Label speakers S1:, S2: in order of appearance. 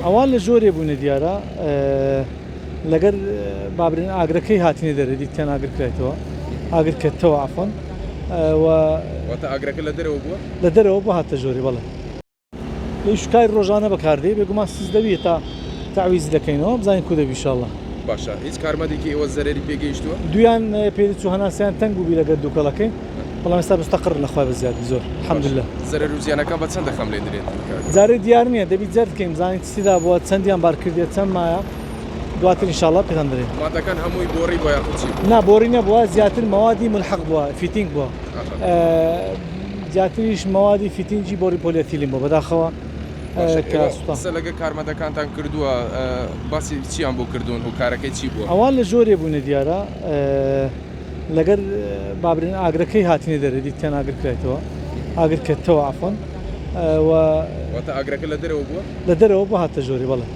S1: ئەوان لە جۆرێ بوونە دیارە لەگەر بابرین ئاگرەکەی هاتینە دەرە دیتیان ئاگرکرێتەوە ئاگرکردەوە عەفوەن
S2: واتە ئاگرەکە لە دەرەوە بووە؟
S1: لە دەرەوە بۆ هاتە جۆری بەڵێ لە شکای ڕۆژانە بەکاردێ بێگومان سز دەویە تا تعویز دەکەینەوە بزانین کو دەبی ئینشاءالله.
S2: باشە هیچ کارمەندێکی ئێوە زەرەری پێگەیشتووە؟
S1: دویان پێدەچوو هەناسیان تەنگ بوو بیر لەگەر دووکەڵەکەی بەڵام ئێستا مستەقر لەخوای بەزیاد زۆر الحەمدولله.
S2: زەرەر و زیانەکان بە چەندە خەم لێ درێت؟
S1: جارێ دیار نییە دەبی جەرد بکەین بزانین چیدا بووە چەندیان بار کردێت چەند مایە دواتر ئینشاءالله پێتان دەرێن.
S2: مادەکان هەمووی بۆڕی بۆ یاخود چی بوو؟
S1: نا بۆڕی نەبووە زیاتر مەوادی ملحق بووە فیتینگ بووە زیاتریش مەوادی فیتینگی بۆری پۆلیەتیلین بووە بەداخەوە
S2: قسە لەگە کارمەندەکانتان کردووە باسی چیان بۆ کردوون و کارەکەی چی بووە؟
S1: ئەوان لە جۆرێ بوونە دیارە لەگەر بابرین ئاگرەکەی هاتینە دەرە دیتیان ئاگرکرێتەوە ئاگرکردەوە عەفوەن
S2: واتە ئاگرەکە لە دەرەوە بووە؟
S1: لە دەرەوە بۆ هاتە جۆری بەڵێ